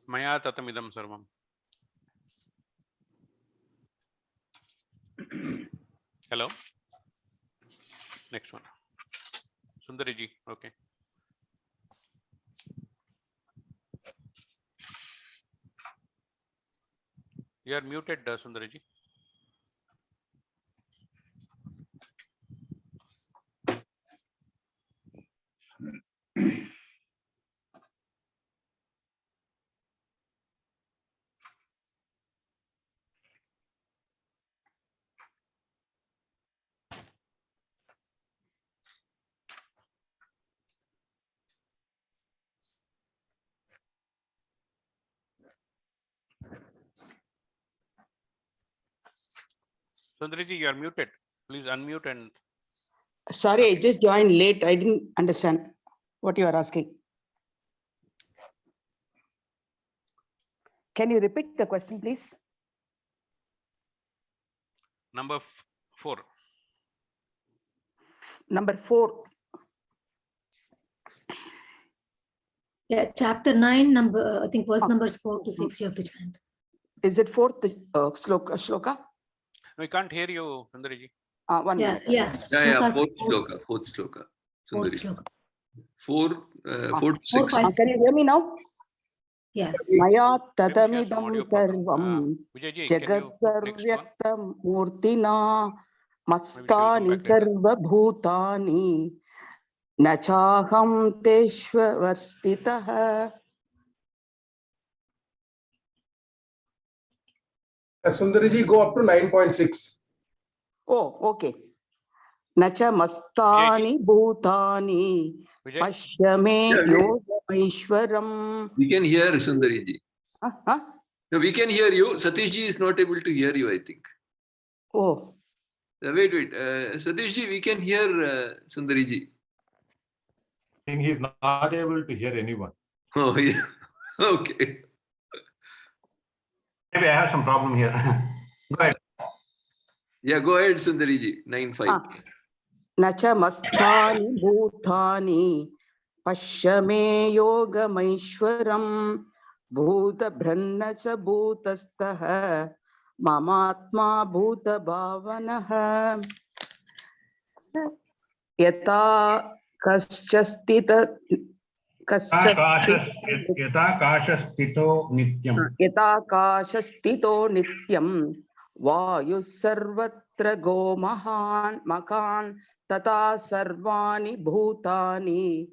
Maya tatamidam sarvam. Hello. Next one. Sundariji. Okay. You are muted, Sundariji. Sundariji, you are muted. Please unmute and. Sorry, I just joined late. I didn't understand what you are asking. Can you repeat the question, please? Number 4. Number 4. Yeah, chapter 9, number, I think verse numbers 4 to 6 you have to chant. Is it 4th shloka? No, we can't hear you, Sundariji. One Yeah, minute. yeah. Yeah, Shlokas, fourth shloka. fourth Sundari. shloka. 4 to 6. 4, 5, Can you hear me now? Yes. Maya Maybe she has some tatamidam audio problem. sarvam Vijayji, jagat can you put next one? sarvyaktam murtina Maybe she will come mastani back later. sarva bhutani nachaham teshvastitah. Sundariji, go up to 9.6. Oh, okay. Nacha mastani bhutani Vijay? pashyame yogaishwaram. We can hear Sundariji. Huh? No, we can hear you. Satishji is not able to hear you, I think. Oh, Wait. Satishji, we can hear Sundariji. I think he's not able to hear anyone. Oh, yeah. Okay. Maybe I have some problem here. Go ahead. Yeah, go ahead, Sundariji. 9.5. nacha mastani bhutani pashyame yogamaishwaram bhuta brahna cha bhutastah mamatma bhuta bhavanah yata kaschastita Yata kashastito nityam. yatakaashastito nityam vayu sarvatra go makan tata sarvani bhutani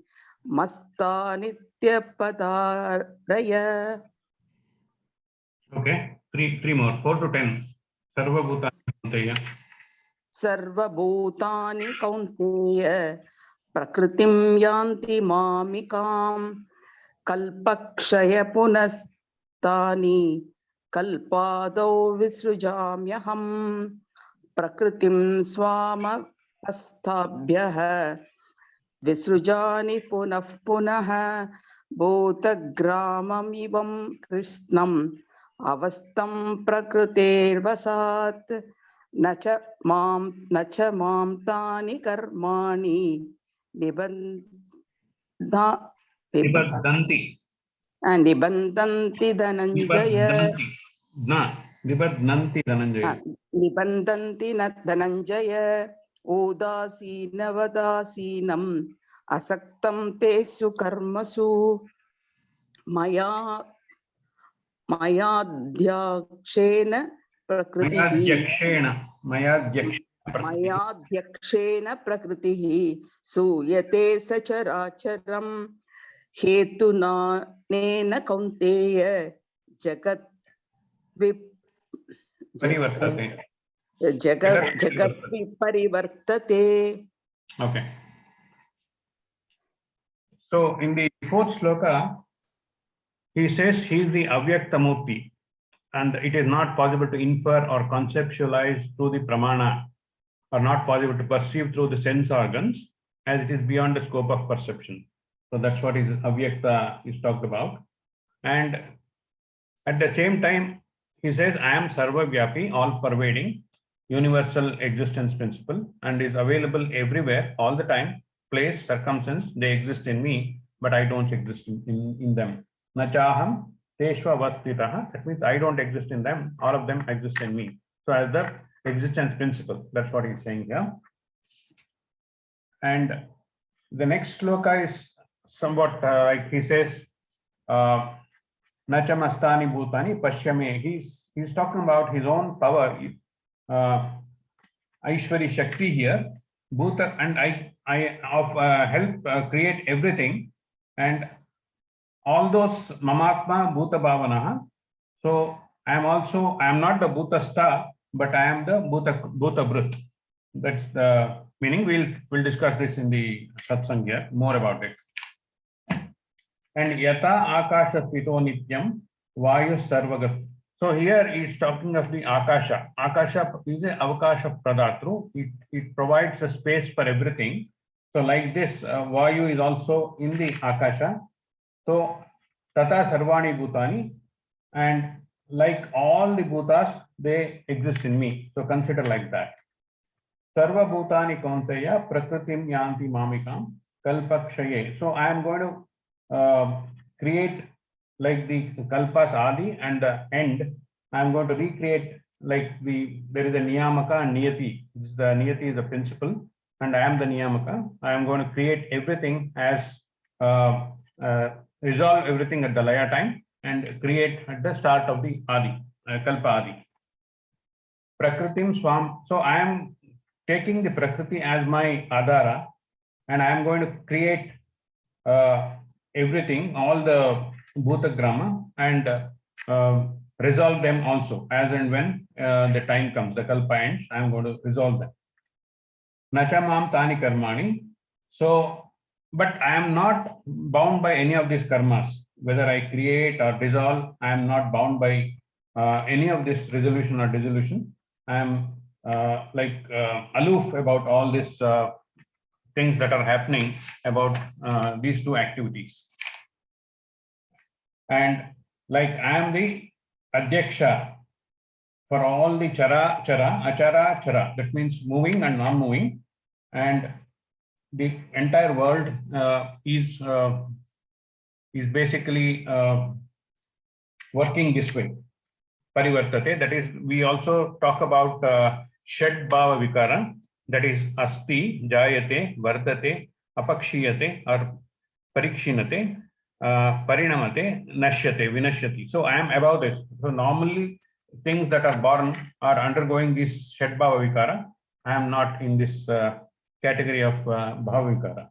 masta nityapadaraya. Okay, three more. 4 to 10. Sarva bhutani. Sarva bhutani kaunteya prakritim yanti mamikam kalpakshaya punastani kalpadau visrujamyaham prakritim swama astabhyah visrujani punah bhutagramam ivam krishnam avastam prakrutervasat nacha mam tani karmani Nibadhanti. nibandanti dhananjaya Nibadhanti dhananjaya. nibandanti dhananjaya udasinavam asaktam tesu karmasu mayadhyakshena prakritihi mayadhyakshena prakritihi suyate sacharacharam hetuna nena kaunteya jagat parivartate. Okay. So in the 4th shloka, he says he is the avyaktamurti, and it is not possible to infer or conceptualize through the pramana, or not possible to perceive through the sense organs, as it is beyond the scope of perception. So that's what is avyakta is talked about. And at the same time, he says, I am sarvavyapi, all pervading, universal existence principle, and is available everywhere, all the time, place, circumstance, they exist in me, but I don't exist in them. Nachaham Teshva Vastitaha. That means I don't exist in them, all of them exist in me. So as the existence principle, that's what he's saying here. And the next sloka is somewhat like he says, Nachamastani Bhutani Pashyame. He's talking about his own power, Aishwari Shakti here. Bhuta, and I help create everything, and all those Mamatma Bhuta Bhavanaha. So I am not the Bhutastha, but I am the Bhuta Brut. That's the meaning. We'll discuss this in the satsang here, more about it. And Yata Akasha Pito Nityam Vayu Sarvagat. So here it's talking of the Akasha. Akasha is a Avakasha Pradatru. It provides a space for everything. So like this, Vayu is also in the Akasha. So Tata Sarvani Bhutani, and like all the Bhutas, they exist in me. So consider like that. Sarva Bhutani Kaunteya Prakritim Yanti Mamikam Kalpakshaye. So I am going to create like the Kalpas Adi and the end. I am going to recreate like there is a Niyamaka and Niyati. The Niyati is the principle, and I am the Niyamaka. I am going to create everything as resolve everything at the Laya time and create at the start of the Adi, Kalpa Adi. Prakritim Swam. So I am taking the Prakriti as my Adhara, and I am going to create everything, all the Bhutagrama, and resolve them also as and when the time comes, the Kalpa ends, I am going to resolve them. Nachamam Tani Karmani. So, but I am not bound by any of these karmas. Whether I create or dissolve, I am not bound by any of this resolution or dissolution. I am aloof about all these things that are happening about these two activities. And like I am the Adhyaksha for all the Chara, Achara, Chara. That means moving and non-moving. And the entire world is basically working this way. Parivartate, that is, we also talk about Shed Bhava Vikara, that is Asti, Jayate, Vardate, Apakshiyate, or Parikshinate, Parinamate, Nashyate, Vinashyati. So I am above this. So normally things that are born are undergoing this Shed Bhava Vikara. I am not in this category of Bhava Vikara.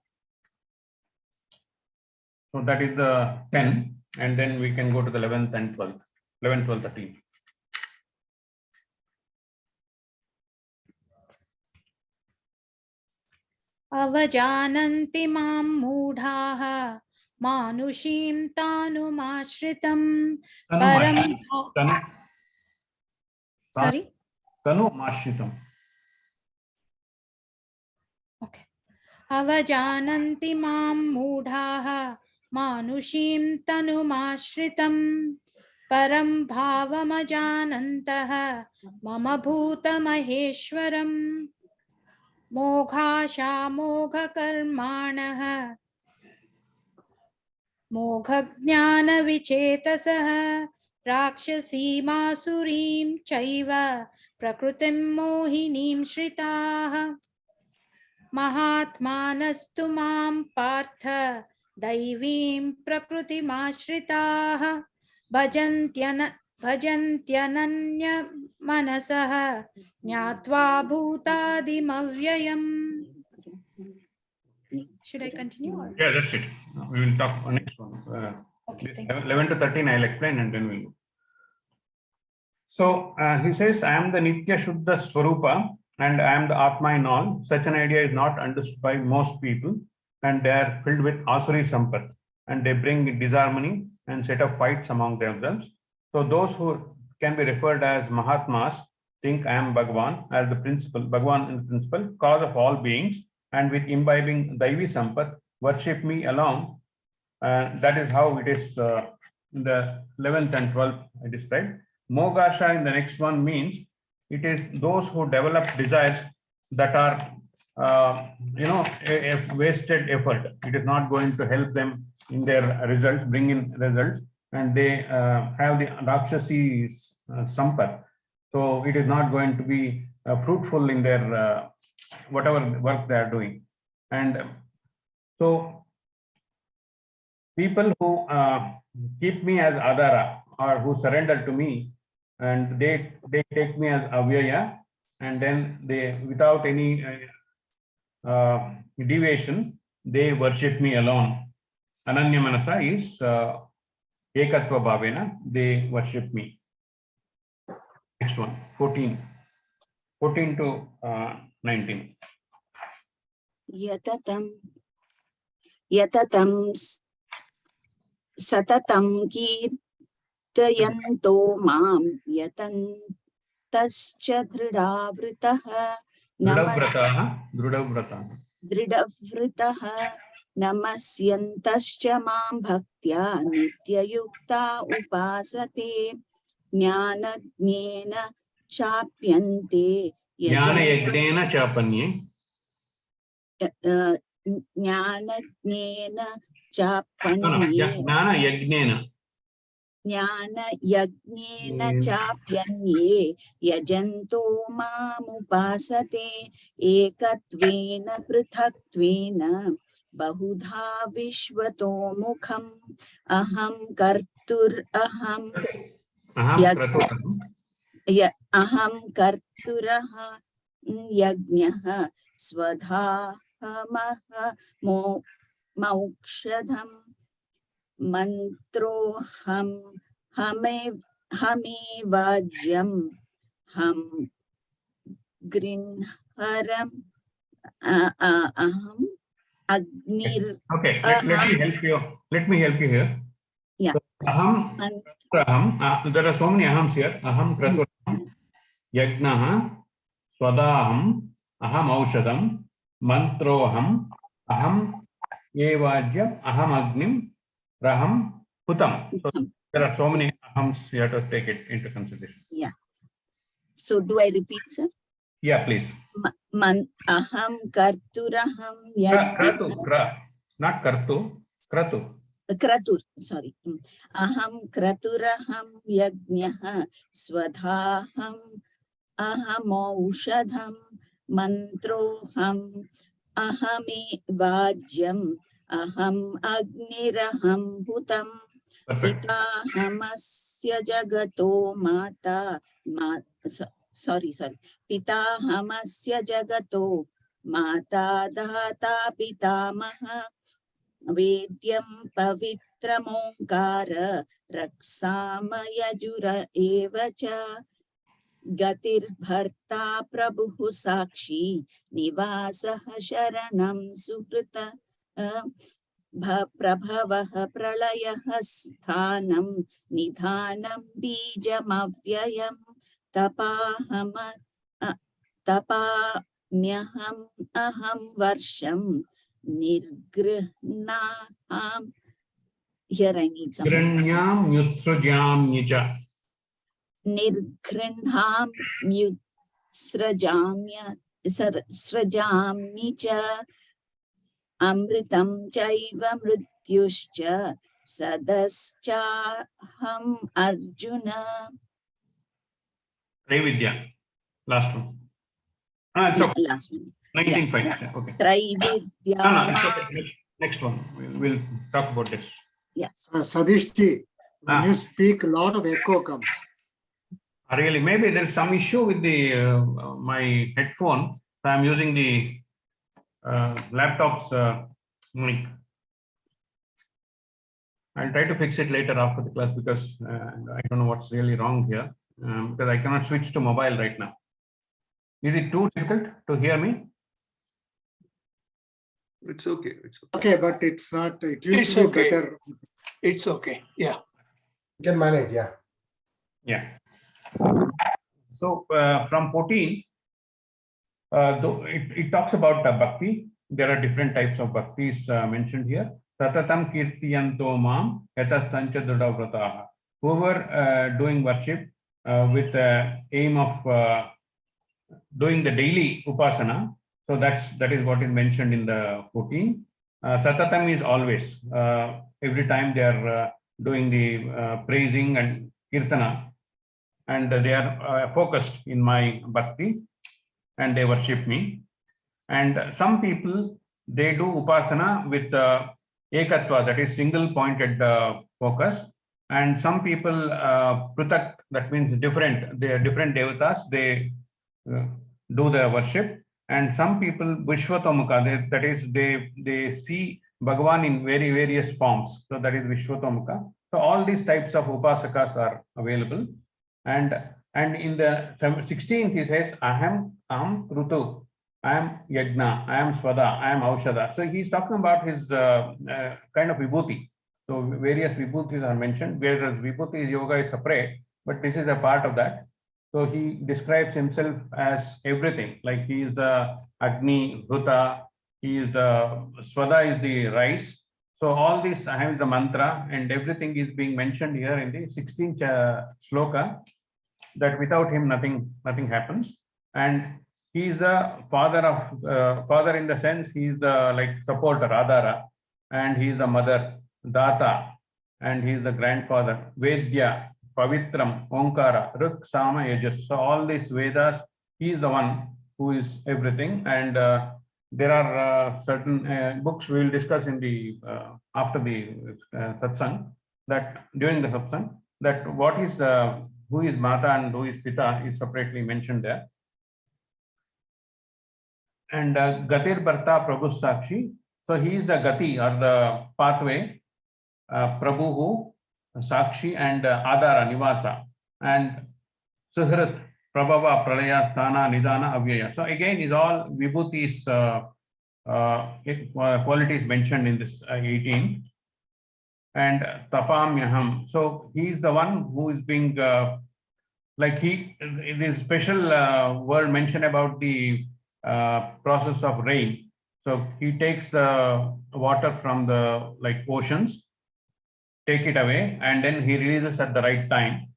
So that is the 10, and then we can go to the 11th and 12th, 11, 12, 13. Avajananti mam mudhaha manushim tanumashritam param. Sorry? Tanumashritam. Okay. Avajananti mam mudhaha manushim tanumashritam param bhavamajanantaha mama bhuta maheshwaram मोघाशा मोघकर्माणः मोघज्ञानविचेतसः राक्षसीमासुरीं चैव प्रकृतिं मोहिनीं श्रिताः महात्मानस्तु मां पार्थ दैवीं प्रकृतिमाश्रिताः भजन्त्यनन्यमनसः ज्ञात्वा भूतादिमव्ययम्. Should I continue? Or? Yeah, that's it. We will talk on next one. Okay, 11 to 13, I'll explain and then we'll. So he says, I am the Nitya Shuddha Swarupa and I am the Atma in all. Such an idea is not understood by most people, and they are filled with Asuri Sampat, and they bring disharmony and set up fights among themselves. So those who can be referred as Mahatmas think I am Bhagwan as the principle, Bhagwan in the principle, cause of all beings, and with imbibing Daivi Sampat, worship me along. That is how it is in the 11th and 12th I described. Mogasha in the next one means it is those who develop desires that are a wasted effort. It is not going to help them in their results, bring in results. and they have the Rakshasi sampat. So it is not going to be fruitful in their whatever work they are doing. And so people who keep me as Adara or who surrender to me, and they take me as Avyaya, and then they, without any deviation, they worship me alone. Ananya Manasa is Ekatva Bhavena, they worship me. Next one, 14 to 19. Yatatam satatam kirtayanto mam yatantascha dhridavritah dridavritah namasyantascha mam bhaktya nityayukta upasate jnanajnena chapyante Jnana yagnena chapanye. Jnanajnena chapanye Jnana yagnena. Jnana-yajnena chapyanye yajanto mamupasate ekatvena prithaktvena bahudha vishvato mukham aham kartur aham aham karturaha yajnaha swadhamaha maukshadham mantroham hame vajyam ham grinharam aham agnir. Okay, let me help you here. Yeah. So, aham, there are so many ahams here. Aham kraturaham, yajnaha, swadaham, aham aushadam, mantroham, aham evajyam, aham agnim, raham putam. So there are so many ahams, you have to take it into consideration. Yeah. So do I repeat, sir? Yeah, please. Aham karturaham Not kartu, kratu. Kratur, sorry. Aham kraturaham yajnaha swadhaham aham aushadham mantroham ahame vajyam aham agniraham bhutam pitahamasya jagato mata pitahamasya jagato mata data pitamaha Vedyam pavitramokara raksamayajura evacha gatir bharta prabhu sakshi nivasaha sharanam suhrita prabhavaha pralayah sthanam nidhanam bijamavyayam tapamyaham aham varsham Nirgrihnaham. Here I need some. Granyam yutsrajam nija. Nirgrihnam yutsrajamya amritam chaiva mrityuscha sadaschaham arjuna. Trividya. Last one. It's okay. Last one. 19 yeah. Okay. Trividya. No, it's okay. Next one. We'll talk about this. Yes. Satish ji, when you speak, a lot of echo comes. Really, maybe there's some issue with the my headphone. So I'm using the laptop's mic. I'll try to fix it later after the class because I don't know what's really wrong here because I cannot switch to mobile right now. Is it too difficult to hear me? It's okay. Okay, but it's not. It used to be better. It's okay. Yeah. You can manage, yeah. Yeah. So from 14, though it talks about bhakti. There are different types of bhaktis mentioned here. Tatatam kirtiyanto mam yatastancha dridavratah. Whoever doing worship with aim of doing the daily upasana. So that is what is mentioned in the 14. Satatam is always. Every time they are doing the praising and kirtana, and they are focused in my bhakti, and they worship me. And some people, they do upasana with ekatva, that is single pointed focus. And some people prutak, that means different, they are different devatas, they do the worship. And some people Vishwatomukha, that is they see Bhagavan in various forms. So that is Vishwatomukha. So all these types of upasakas are available. And in the 16th he says, Aham Krutu, I am Yajna, I am Swada, I am Aushada. So he's talking about his kind of vibhuti. So various vibhutis are mentioned, whereas vibhuti yoga is separate, but this is a part of that. So he describes himself as everything, like he is the Agni, Huta, he is the Swada is the rice. So all this, I have the mantra, and everything is being mentioned here in the 16th shloka, that without him nothing happens. And he is a father of father in the sense he is the like supporter, Adara, and he is the mother, Data, and he is the grandfather, Vedya, Pavitram, Omkara, Ruk, Sama, Yajas. So all these Vedas, he is the one who is everything. And there are certain books we will discuss in the after the satsang, that during the satsang, that what is who is Mata and who is Pita is separately mentioned there. And Gatir Bharta Prabhu Sakshi. So he is the Gati or the pathway, Prabhu, Sakshi, and Adara, Nivasa, and Suhrit, Prabhava, Pralaya, Sthana, Nidana, Avyaya. So again, is all Vibhuti's qualities mentioned in this 18. And Tapamyaham. So he is the one who is being like he, it is special word mentioned about the process of rain. So he takes the water from the like oceans, take it away, and then he releases at the right time.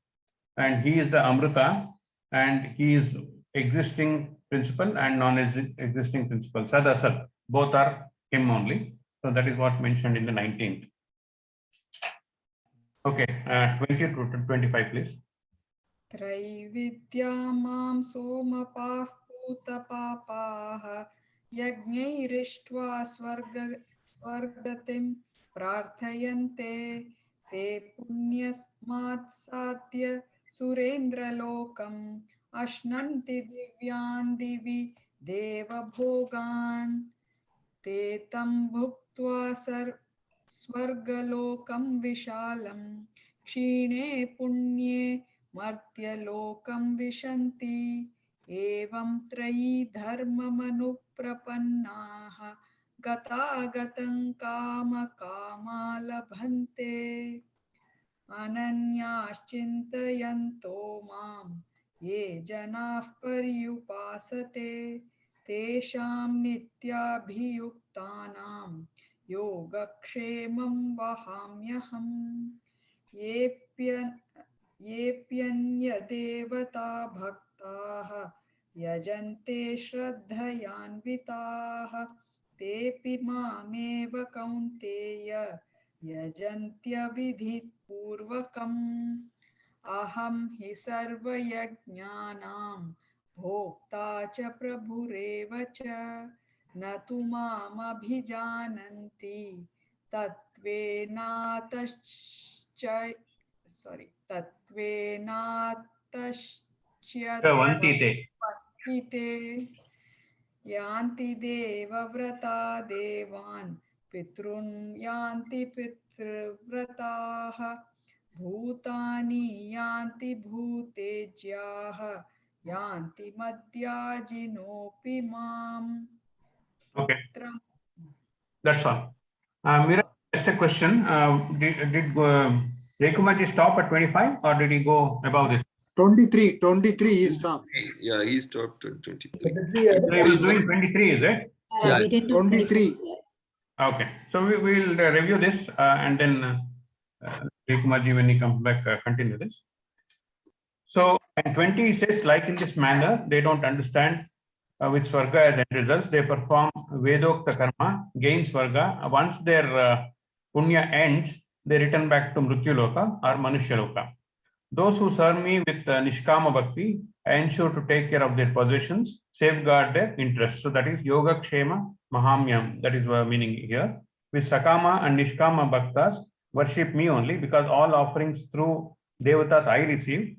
And he is the Amrita, and he is existing principle and non-existing principle. Sad Asad, both are him only. So that is what mentioned in the 19th. Okay, 20 to 25, please. Traividyamam somapah putapapah yajnairištva svargatim prarthayante te punyasmat satya surendralokam ashnanti divyan divi deva bhogan te tam bhuktva Svargalokam Vishalam Kshine Punye Martyalokam Vishanti Evam Trayi Dharma Manuprapannaha Gata Gatam Kama Kama Labhante Ananyashchintayanto Mam Ye Janah Paryupasate Tesham Nityabhiyuktanam Yogakshemam Vahamyaham Yepyanyadevata Bhaktaha Yajante Shraddhayanvitaha Tepi Mameva Kaunteya Yajantya Vidhit Purvakam Aham Hi Sarva Yajnanam Bhokta Cha Prabhureva Cha Natu mam abhijananti tatvenatascha tatvenatashyate yanti deva vrata devan pitrun yanti pitrvrataha bhutani yanti bhutejyaha yanti madhyajinopi mam. Okay, that's all. Meera, just a question. Did Rekumaji stop at 25 or did he go above this? 23 he stopped. Yeah, he stopped at 23. So he was doing 23, is it? Yeah. We didn't do 23. Okay, so we will review this and then Rekumaji, when he comes back, continue this. So, and 20 says, like in this manner, they don't understand with Swarga as end results. They perform Vedokta Karma, gain Swarga. Once their Punya ends, they return back to Mrityuloka or Manushya-loka. Those who serve me with Nishkama Bhakti, I ensure to take care of their possessions, safeguard their interests. So that is Yoga Kshema Mahamyam. That is the meaning here. With Sakama and Nishkama Bhaktas, worship me only, because all offerings through Devatas I receive.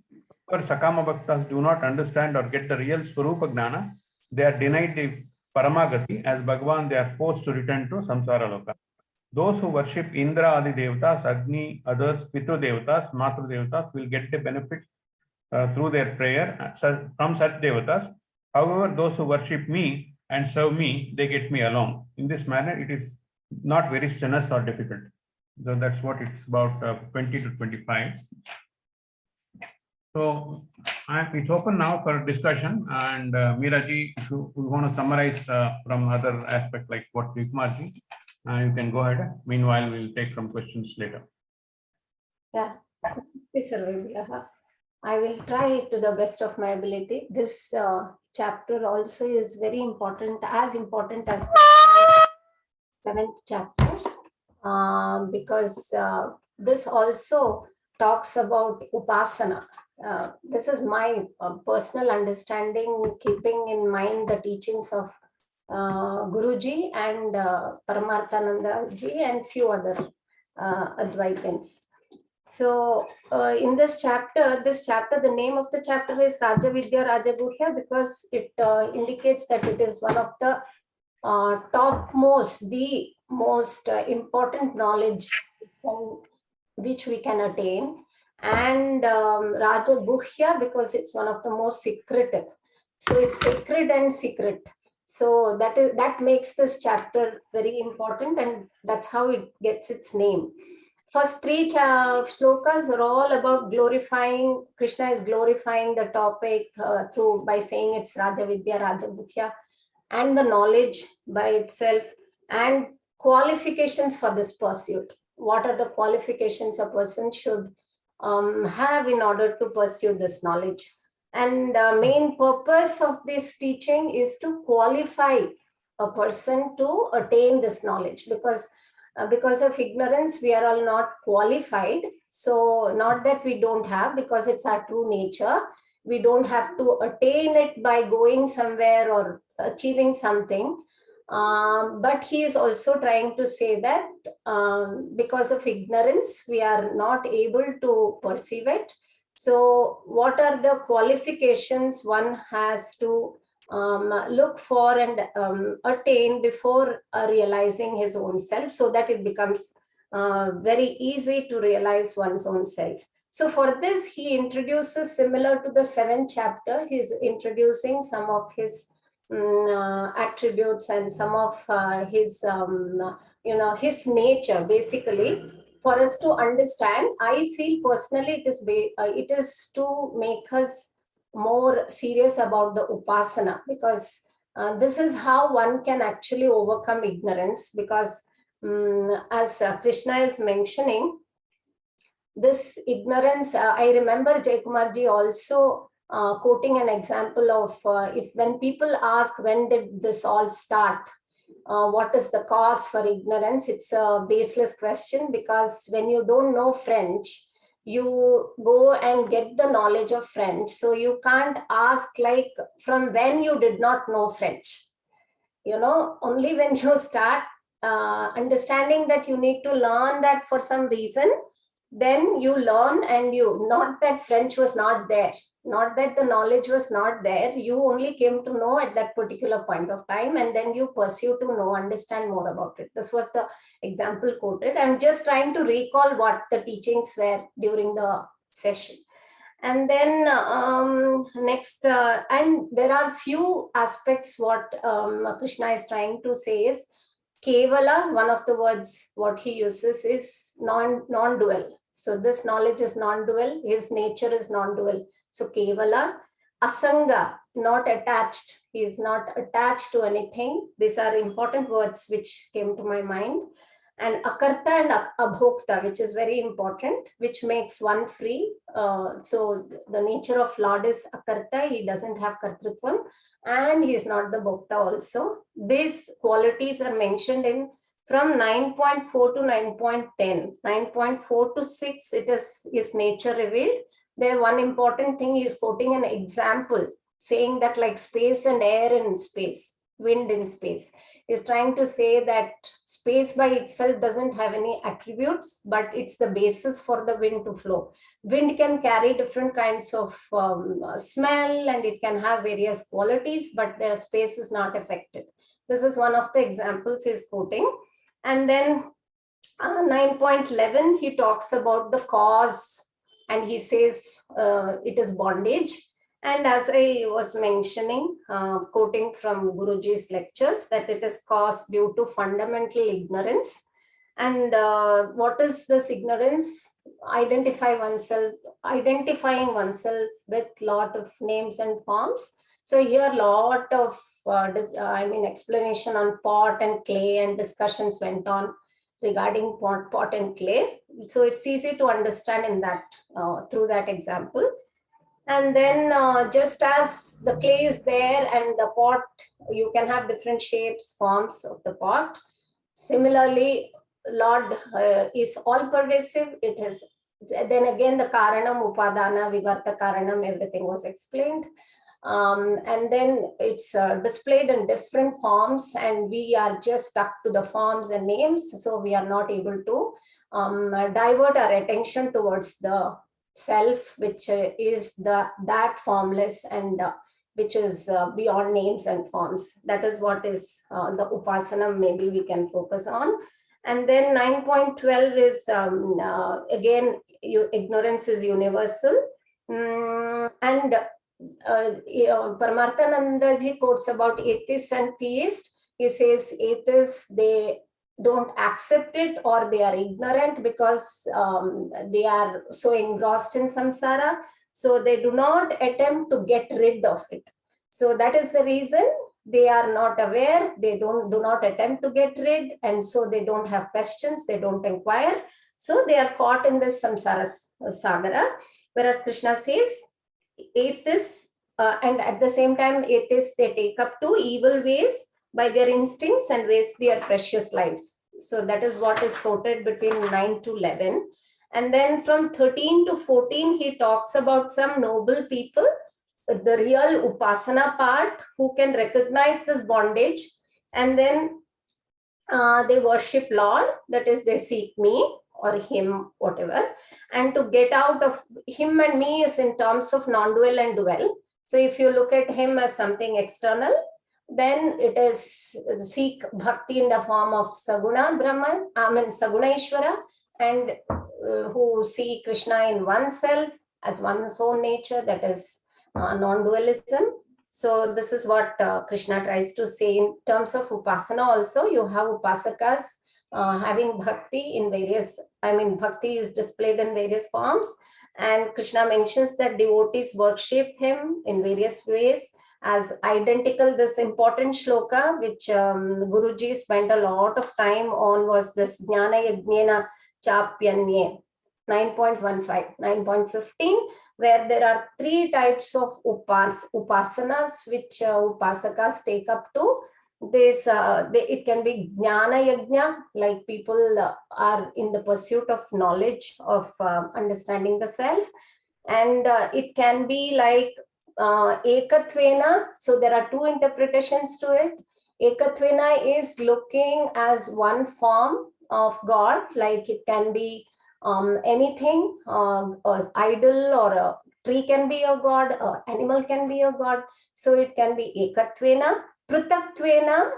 For Sakama Bhaktas do not understand or get the real Swarupa Gnana, they are denied the Paramagati. As Bhagavan, they are forced to return to Samsara Loka. Those who worship Indra, Adi Devatas, Agni, others, Pitru Devatas, Matru Devatas will get the benefit through their prayer from such Devatas. However, those who worship me and serve me, they get me alone. In this manner, it is not very strenuous or difficult. So that's what it's about 20 to 25. So it's open now for discussion. And Meera ji, if you want to summarize from other aspects like what Vikmar ji, you can go ahead. Meanwhile, we'll take some questions later. Yeah, I will try to the best of my ability. This chapter also is very important, as important as the 7th chapter, because this also talks about upasana. This is my personal understanding, keeping in mind the teachings of Guruji and Paramarthananda ji and few other Advaitins. So in this chapter, the name of the chapter is Raja Vidya Raja Guhya, because it indicates that it is one of the topmost, the most important knowledge which we can attain. And Raja Guhya, because it's one of the most secretive. So it's sacred and secret. So that makes this chapter very important, and that's how it gets its name. First 3 shlokas are all about glorifying, Krishna is glorifying the topic by saying it's Raja Vidya, Raja Guhya, and the knowledge by itself, and qualifications for this pursuit. What are the qualifications a person should have in order to pursue this knowledge? And the main purpose of this teaching is to qualify a person to attain this knowledge, because of ignorance, we are all not qualified. So not that we don't have, because it's our true nature. We don't have to attain it by going somewhere or achieving something. But he is also trying to say that because of ignorance, we are not able to perceive it. So what are the qualifications one has to look for and attain before realizing his own self, so that it becomes very easy to realize one's own self. So for this, he introduces, similar to the 7th chapter, he's introducing some of his attributes and some of his, his nature, basically, for us to understand. I feel personally it is to make us more serious about the upasana, because this is how one can actually overcome ignorance, because as Krishna is mentioning, this ignorance, I remember Jaykumarji also quoting an example of when people ask when did this all start, what is the cause for ignorance? It's a baseless question, because when you don't know French, you go and get the knowledge of French. So you can't ask like from when you did not know French. Only when you start understanding that you need to learn that for some reason, then you learn, and not that French was not there, not that the knowledge was not there, you only came to know at that particular point of time, and then you pursue to understand more about it. This was the example quoted. I'm just trying to recall what the teachings were during the session. And then next, and there are few aspects what Krishna is trying to say is Kevala. One of the words what he uses is non-dual. So this knowledge is non-dual, his nature is non-dual. So Kevala, Asanga, not attached. He is not attached to anything. These are important words which came to my mind. And Akarta and Abhokta, which is very important, which makes one free. So the nature of Lord is Akarta, he doesn't have Kartrutvam, and he is not the Bhokta also. These qualities are mentioned in From 9.4 to 9.10, 9.4 to 6, it is nature revealed. There, one important thing is quoting an example, saying that like space and air in space, wind in space, is trying to say that space by itself doesn't have any attributes, but it's the basis for the wind to flow. Wind can carry different kinds of smell, and it can have various qualities, but the space is not affected. This is one of the examples he's quoting. And then 9.11, he talks about the cause, and he says it is bondage. And as I was mentioning, quoting from Guruji's lectures, that it is caused due to fundamental ignorance. And what is this ignorance? Identifying oneself with lot of names and forms. So here lot of explanation on pot and clay, and discussions went on regarding pot and clay. So it's easy to understand in that through that example. And then just as the clay is there and the pot, you can have different shapes, forms of the pot. Similarly, Lord is all pervasive. It is, then again, the karanam, upadana, vivarta karanam, everything was explained. And then it's displayed in different forms, and we are just stuck to the forms and names. So we are not able to divert our attention towards the self, which is that formless and which is beyond names and forms. That is what is the upasana maybe we can focus on. And then 9.12 is again, ignorance is universal. And Paramarthananda ji quotes about atheists and theists. He says atheists, they don't accept it, or they are ignorant because they are so engrossed in samsara. So they do not attempt to get rid of it. So that is the reason they are not aware. They do not attempt to get rid. And so they don't have questions. They don't inquire. So they are caught in this samsara sagara. Whereas Krishna says, atheists, and at the same time, atheists, they take up to evil ways by their instincts and waste their precious life. So that is what is quoted between 9 to 11. And then from 13 to 14, he talks about some noble people, the real upasana part, who can recognize this bondage, and then they worship Lord, that is, they seek me or him, whatever, and to get out of him and me is in terms of non-dual and dual. So if you look at him as something external, then it is seek bhakti in the form of Saguna Brahman, Saguna Ishvara, and who see Krishna in oneself as one's own nature, that is non-dualism. So this is what Krishna tries to say in terms of upasana. Also, you have upasakas having bhakti in various, bhakti is displayed in various forms, and Krishna mentions that devotees worship him in various ways as identical. This important shloka, which Guruji spent a lot of time on, was this Jnana Yajnena Chapyanye, 9.15, 9.15, where there are 3 types of upasanas which upasakas take up to. This it can be Jnana Yajna, like people are in the pursuit of knowledge, of understanding the self, and it can be like Ekatvena. So there are 2 interpretations to it. Ekatvena is looking as one form of God, like it can be anything, or idol, or a tree can be a god, or animal can be a god. So it can be Ekatvena. Prutatvena,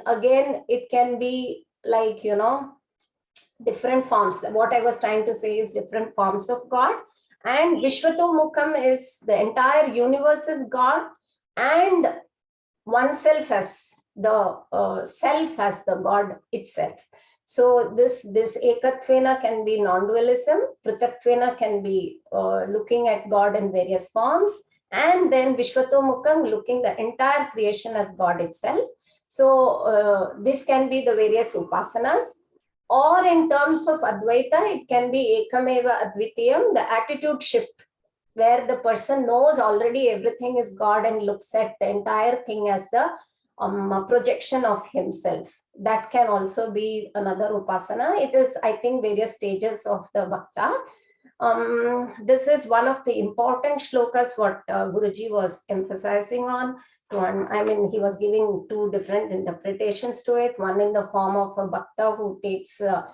again, it can be like, different forms. What I was trying to say is different forms of God. And Vishwatomukam is the entire universe is God, and oneself as the self as the God itself. So this Ekatvena can be non-dualism, Pritatvena can be looking at God in various forms, and then Vishwatomukam looking the entire creation as God itself. So this can be the various upasanas. Or in terms of Advaita, it can be Ekameva Advitiyam, the attitude shift, where the person knows already everything is God and looks at the entire thing as the a projection of himself. That can also be another upasana. It is, I think, various stages of the bhakta. This is one of the important shlokas what Guruji was emphasizing on. I mean, he was giving two different interpretations to it. One in the form of a bhakta who takes the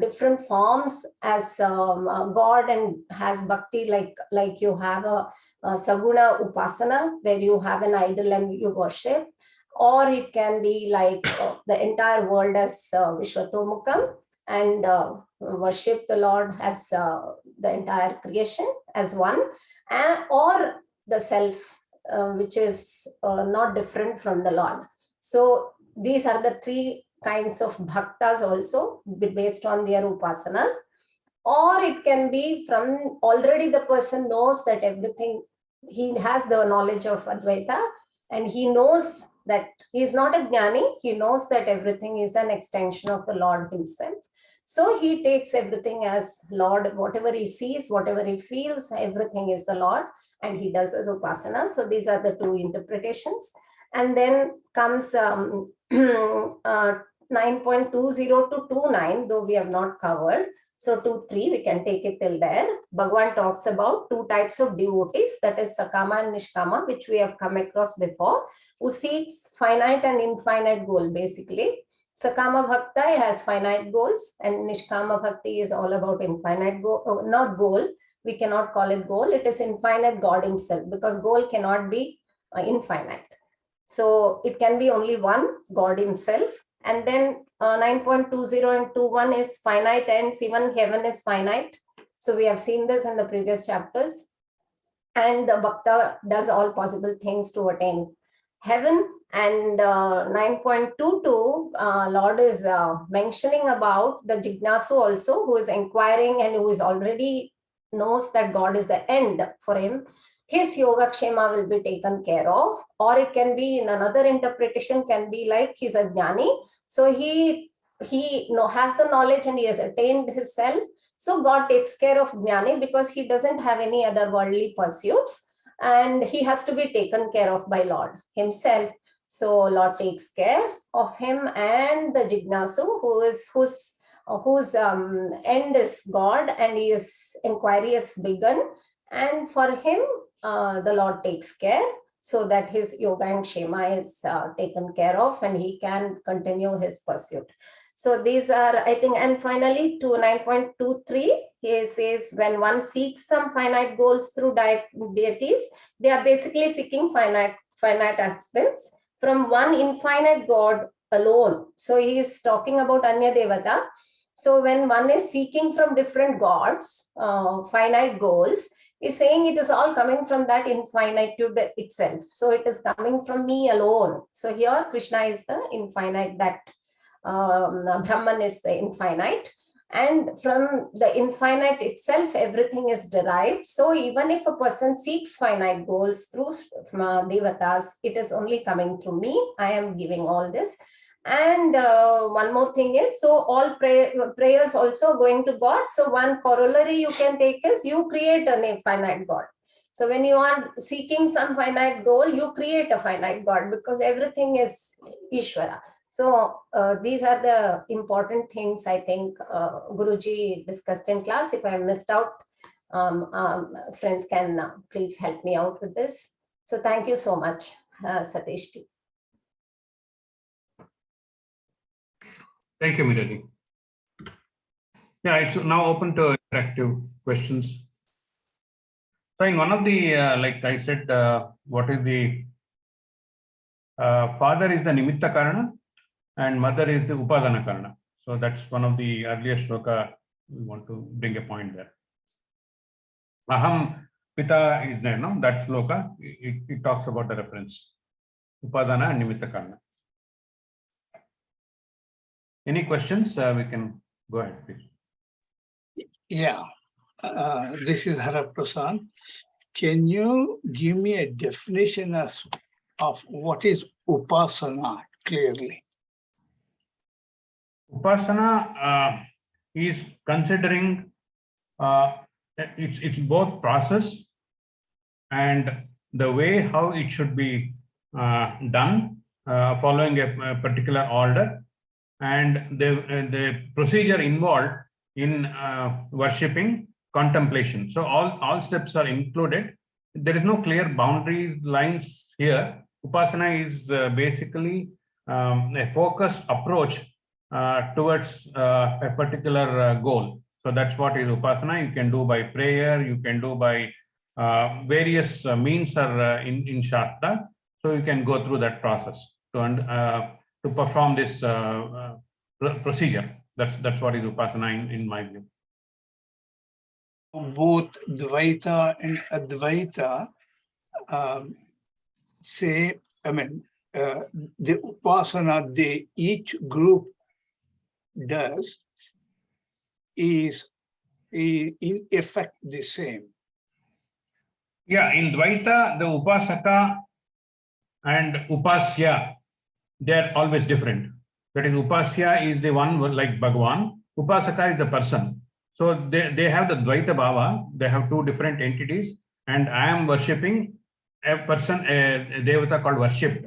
different forms as God and has bhakti, like you have a saguna upasana where you have an idol and you worship, or it can be like the entire world as Vishwatomukam and worship the Lord as the entire creation as one, or the self, which is not different from the Lord. So these are the three kinds of bhaktas also based on their upasanas. Or it can be from already the person knows that everything, he has the knowledge of Advaita and he knows that he is not a jnani, he knows that everything is an extension of the Lord himself. So he takes everything as Lord, whatever he sees, whatever he feels, everything is the Lord, and he does as upasana. So these are the two interpretations. And then comes 9.20 to 29, though we have not covered. So 2, 3, we can take it till there. Bhagavan talks about two types of devotees, that is Sakama and Nishkama, which we have come across before, who seeks finite and infinite goal basically. Sakama Bhakta has finite goals, and Nishkama Bhakti is all about infinite goal, not goal. We cannot call it goal. It is infinite God himself, because goal cannot be infinite. So it can be only one, God himself. And then 9.20 and 21 is finite ends, even heaven is finite. So we have seen this in the previous chapters. And the Bhakta does all possible things to attain heaven. And 9.22, Lord is mentioning about the Jignasu also, who is inquiring and who is already knows that God is the end for him. His Yogakshema will be taken care of. Or it can be, in another interpretation, can be like he's a jnani. So he has the knowledge and he has attained his self. So God takes care of jnani because he doesn't have any other worldly pursuits, and he has to be taken care of by Lord himself. So Lord takes care of him, and the Jignasu, whose end is God, and his inquiry is begun, and for him the Lord takes care, so that his yoga and kshema is taken care of and he can continue his pursuit. So these are, I think, and finally to 9.23, he says when one seeks some finite goals through deities, they are basically seeking finite aspects from one infinite God alone. So he is talking about Anya Devata. So when one is seeking from different gods, finite goals, is saying it is all coming from that infinitude itself. So it is coming from me alone. So here Krishna is the infinite, that Brahman is the infinite. And from the infinite itself, everything is derived. So even if a person seeks finite goals through devatas, it is only coming through me. I am giving all this. And one more thing is, so all prayers also going to God. So one corollary you can take is you create an infinite God. So when you are seeking some finite goal, you create a finite God, because everything is Ishvara. So these are the important things I think Guruji discussed in class. If I missed out, friends can please help me out with this. So thank you so much, Satish. Thank you, Meera. Yeah, it's now open to interactive questions. So in one of the, like I said, what is the father is the Nimitta Karana and mother is the Upadana Karana. So that's one of the earlier shloka. We want to bring a point there. Aham Pita is there, no? That shloka, it talks about the reference. Upadana and Nimitta Karana. Any questions? We can go ahead, please. Yeah, this is Haraprasad. Can you give me a definition of what is upasana clearly? Upasana is considering it's both process and the way how it should be done, following a particular order, and the procedure involved in worshipping contemplation. So all steps are included. There is no clear boundary lines here. Upasana is basically a focused approach towards a particular goal. So that's what is Upasana. You can do by prayer, you can do by various means are in Shastra. So you can go through that process to perform this procedure. That's what is Upasana in my view. Both Dvaita and Advaita say, I mean, the Upasana they each group does is in effect the same. Yeah, in Dvaita, the Upasaka and Upasya, they are always different. That is, Upasya is the one like Bhagavan, Upasaka is the person. So they have the Dvaita Bhava, they have two different entities, and I am worshipping a person, a Devata called worshipped.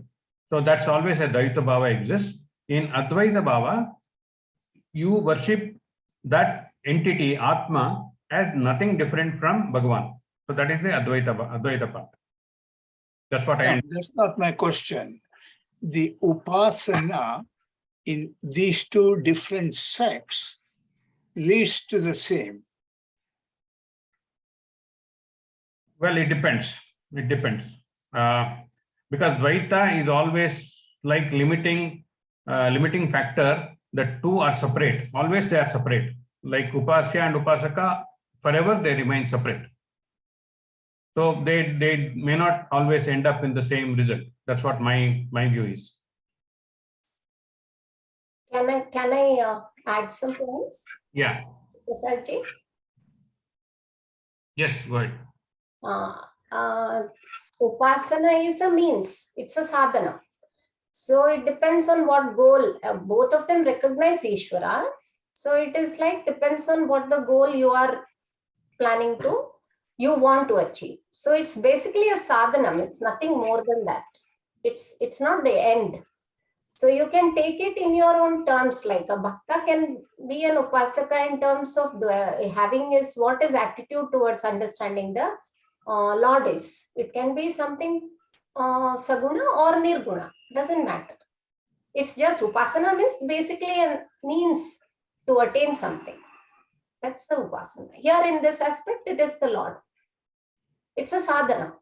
So that's always a Dvaita Bhava exists. In Advaita Bhava, you worship that entity, Atma, as nothing different from Bhagavan. So that is the Advaita part. That's what I. That's not my question. The Upasana in these two different sects leads to the same. Well, it depends. It depends. Because Dvaita is always like limiting factor. The two are separate. Always they are separate. Like Upasya and Upasaka, forever they remain separate. So they may not always end up in the same result. That's what my view is. Can I add some points? Yeah. Prasad-ji? Yes, go ahead. Upasana is a means, it's a sadhana. So it depends on what goal, both of them recognize Ishvara. So it is like depends on what the goal you are planning to, you want to achieve. So it's basically a sadhana, it's nothing more than that. It's not the end. So you can take it in your own terms, like a bhakta can be an upasaka in terms of having his what is attitude towards understanding the Lord is. It can be something saguna or nirguna, doesn't matter. It's just upasana means basically a means to attain something. That's the upasana. Here in this aspect, it is the Lord. It's a sadhana.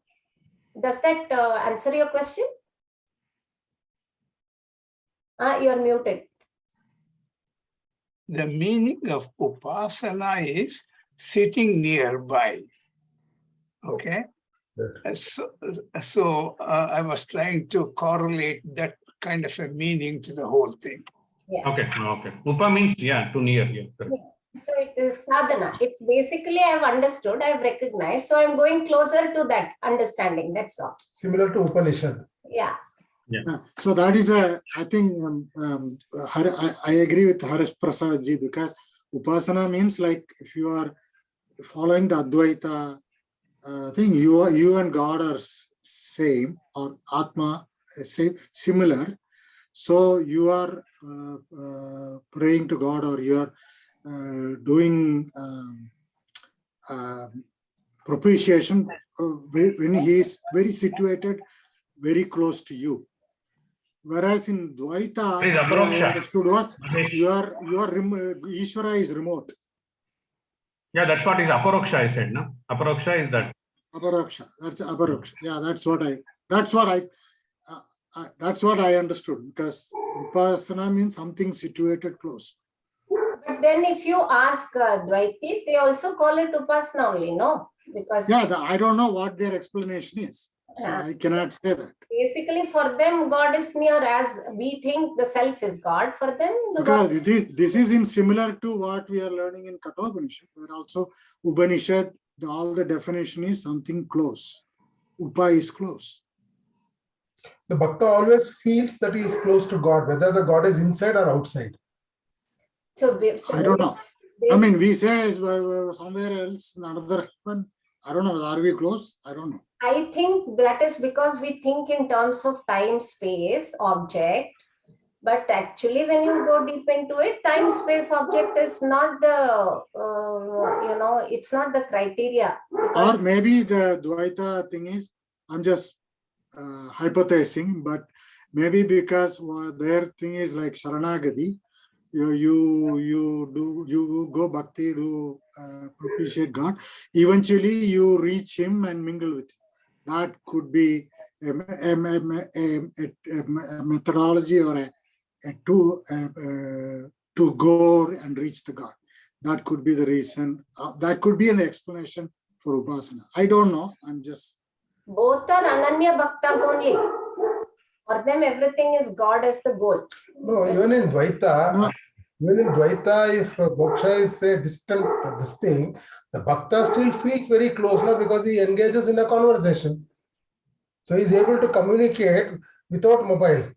Does that answer your question? You are muted. The meaning of Upasana is sitting nearby. Okay. So I was trying to correlate that kind of a meaning to the whole thing. Yeah. Okay. Upa means to near. Yeah. So it is sadhana. It's basically I've understood, I've recognized. So I'm going closer to that understanding. That's all. Similar to Upanishad. Yeah. Yeah. So that is I think I agree with Harish Prasad ji, because Upasana means like if you are following the Advaita thing, you and God are same, or Atma same, similar. So you are praying to God, or you are doing propitiation when he is very situated, very close to you. Whereas in Dvaita, I understood was Ishvara is remote. Yeah, that's what is aparoksha, I said, no? Aparoksha is that. Aparoksha. That's aparoksha. Yeah, that's what I understood, because Upasana means something situated close. But then if you ask Dvaitis, they also call it Upasana only, no? Because I don't know what their explanation is. So I cannot say that. Basically, for them, God is near as we think the self is God. For them, because this is in similar to what we are learning in Kathopanishad, where also Upanishad, all the definition is something close. Upa is close. The Bhakta always feels that he is close to God, whether the God is inside or outside. So I don't know. I mean, we say somewhere else, in another heaven, I don't know. Are we close? I don't know. I think that is because we think in terms of time, space, object. But actually, when you go deep into it, time, space, object is not the, it's not the criteria. Or maybe the Dvaita thing is, I'm just hypothesizing, but maybe because their thing is like Sharanagati, you go bhakti to propitiate God. Eventually, you reach Him and mingle with Him. That could be a methodology or to go and reach the God. That could be the reason. That could be an explanation for upasana. I don't know. I'm just. Both are Ananya Bhaktas only. For them, everything is God as the goal. No, even in Dvaita, if moksha is a distant this thing, the bhakta still feels very close now because he engages in a conversation. So he's able to communicate without mobile.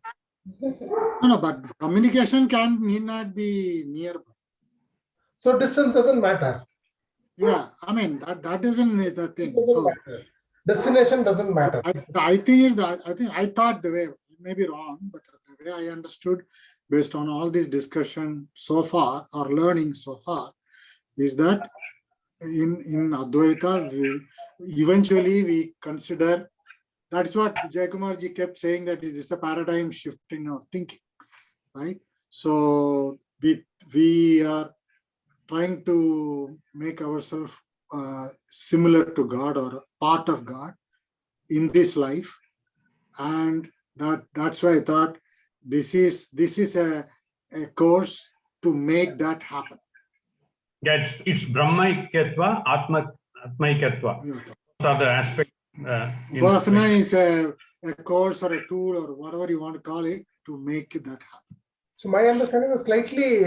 No, but communication need not be nearby. So distance doesn't matter. Yeah, I mean that isn't is the thing. Doesn't matter. Destination doesn't matter. I think I thought the way, maybe wrong, but the way I understood based on all this discussion so far or learning so far is that in Advaita, eventually we consider, that's what Jayakumarji kept saying, that it is a paradigm shift in our thinking, right? So we are trying to make ourselves similar to God or part of God in this life, and that's why I thought this is a course to make that happen. Yeah, it's Brahmaikyatva, Atmaikyatva. Those are the aspects. Upasana is a course or a tool or whatever you want to call it to make that happen. So my understanding was slightly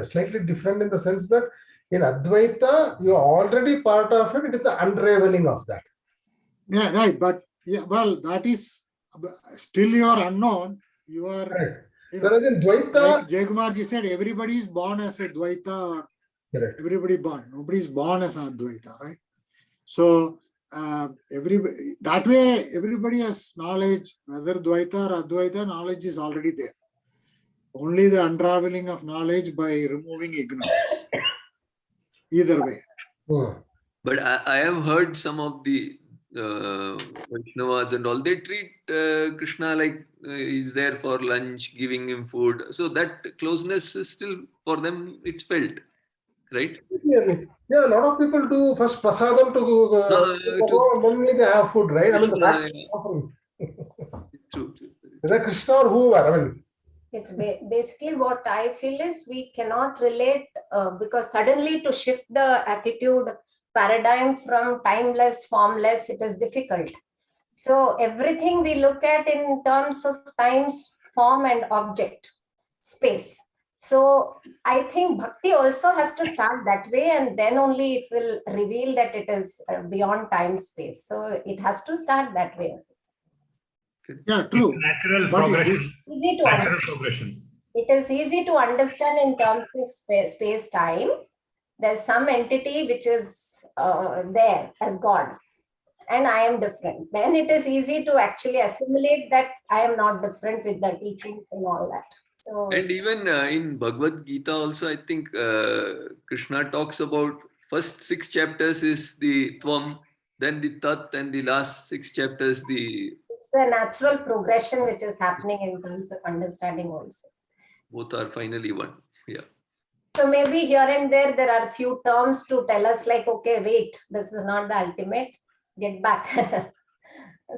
slightly different in the sense that in Advaita, you are already part of it. It is the unraveling of that. Yeah, right. But yeah, well, that is still you are unknown. You are. Right. Whereas in Dvaita, like Jayakumarji said, everybody is born as a Dvaita. Correct. Everybody born. Nobody is born as an Advaita, right? So everybody that way, everybody has knowledge, whether Dvaita or Advaita, knowledge is already there. Only the unraveling of knowledge by removing ignorance. Either way. But I have heard some of the Vaishnavas and all, they treat Krishna like he's there for lunch, giving him food. So that closeness is still for them, it's felt, right? Yeah, a lot of people do first prasadam to then only they have food, right? I mean, the fact offering. True. Whether Krishna or whoever, I mean. It's basically what I feel is we cannot relate because suddenly to shift the attitude paradigm from timeless, formless, it is difficult. So everything we look at in terms of times, form and object, space. So I think bhakti also has to start that way, and then only it will reveal that it is beyond time, space. So it has to start that way. Yeah, true. Natural progression. Easy to natural progression. It is easy to understand in terms of space time. There's some entity which is there as God, and I am different. Then it is easy to actually assimilate that I am not different with the teachings and all that. So, and even in Bhagavad Gita also, I think Krishna talks about first 6 chapters is the Tvam, then the Tat, and the last 6 chapters the. It's the natural progression which is happening in terms of understanding also. Both are finally one. Yeah. So maybe here and there are few terms to tell us like, okay, wait, this is not the ultimate, get back.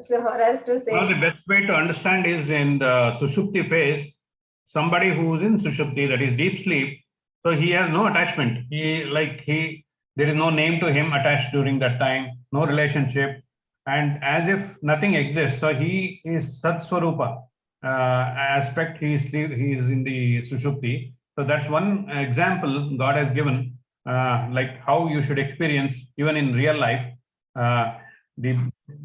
So for us to say. Well, the best way to understand is in the Sushupti phase, somebody who is in Sushupti, that is deep sleep, so he has no attachment. There is no name to him attached during that time, no relationship, and as if nothing exists. So he is Satswarupa aspect, he is in the Sushupti. So that's one example God has given, like how you should experience even in real life. The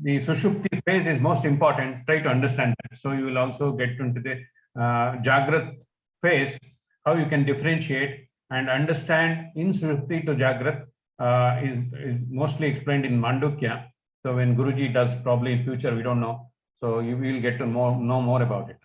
Sushupti phase is most important. Try to understand that. So you will also get into the Jagrat phase, how you can differentiate and understand in Sushupti to Jagrat is mostly explained in Mandukya. So when Guruji does probably in future, we don't know. So you will get to know more about it.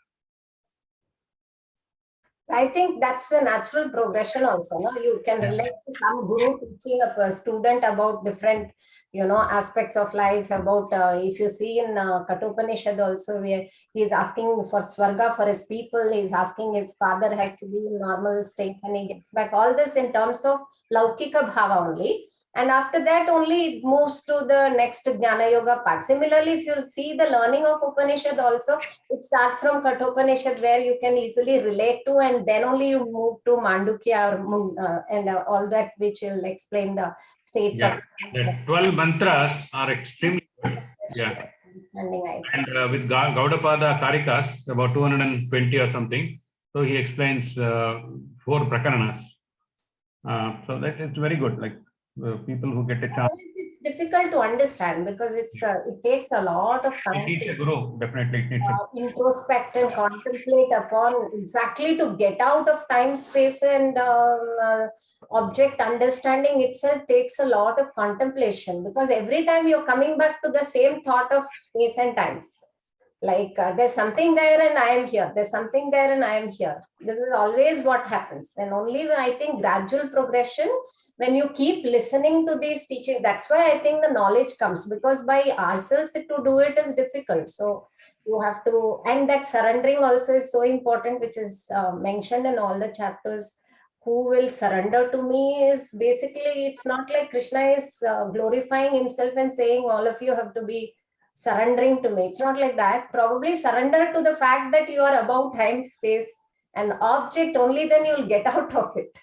I think that's the natural progression also. No, you can relate to some guru teaching a student about different, aspects of life. About if you see in Kathopanishad also, where he is asking for Swarga for his people, he is asking his father has to be in normal state, and he gets back all this in terms of Laukika Bhava only. And after that, only it moves to the next Jnana Yoga part. Similarly, if you see the learning of Upanishad also, it starts from Kathopanishad, where you can easily relate to, and then only you move to Mandukya and all that, which will explain the states of. The 12 mantras are extremely good. Yeah. And with Gaudapada Karikas, about 220 or something. So he explains 4 prakaranas. So that it's very good. Like people who get a chance. It's difficult to understand because it takes a lot of time. It needs a guru, definitely. It needs introspect and contemplate upon exactly to get out of time, space, and object understanding itself takes a lot of contemplation, because every time you're coming back to the same thought of space and time. Like there's something there and I am here. There's something there and I am here. This is always what happens. And only I think gradual progression, when you keep listening to these teachings, that's why I think the knowledge comes, because by ourselves to do it is difficult. So you have to, and that surrendering also is so important, which is mentioned in all the chapters. Who will surrender to me is basically, it's not like Krishna is glorifying himself and saying all of you have to be surrendering to me. It's not like that. Probably surrender to the fact that you are above time, space, and object, only then you'll get out of it.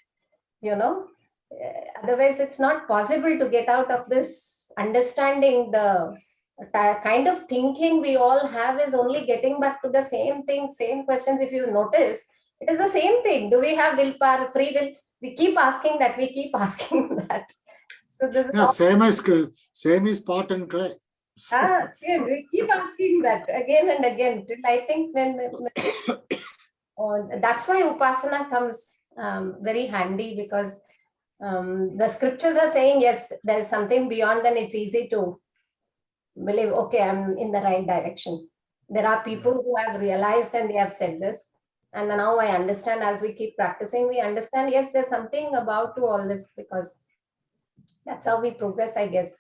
Otherwise it's not possible to get out of this understanding. The kind of thinking we all have is only getting back to the same thing, same questions. If you notice, it is the same thing. Do we have willpower, free will? We keep asking that, we keep asking that. So this is same is pot and clay. We keep asking that again and again till I think when that's why Upasana comes very handy, because the scriptures are saying, yes, there's something beyond, then it's easy to believe, okay, I'm in the right direction. There are people who have realized and they have said this. And now I understand, as we keep practicing, we understand, yes, there's something about to all this, because that's how we progress, I guess.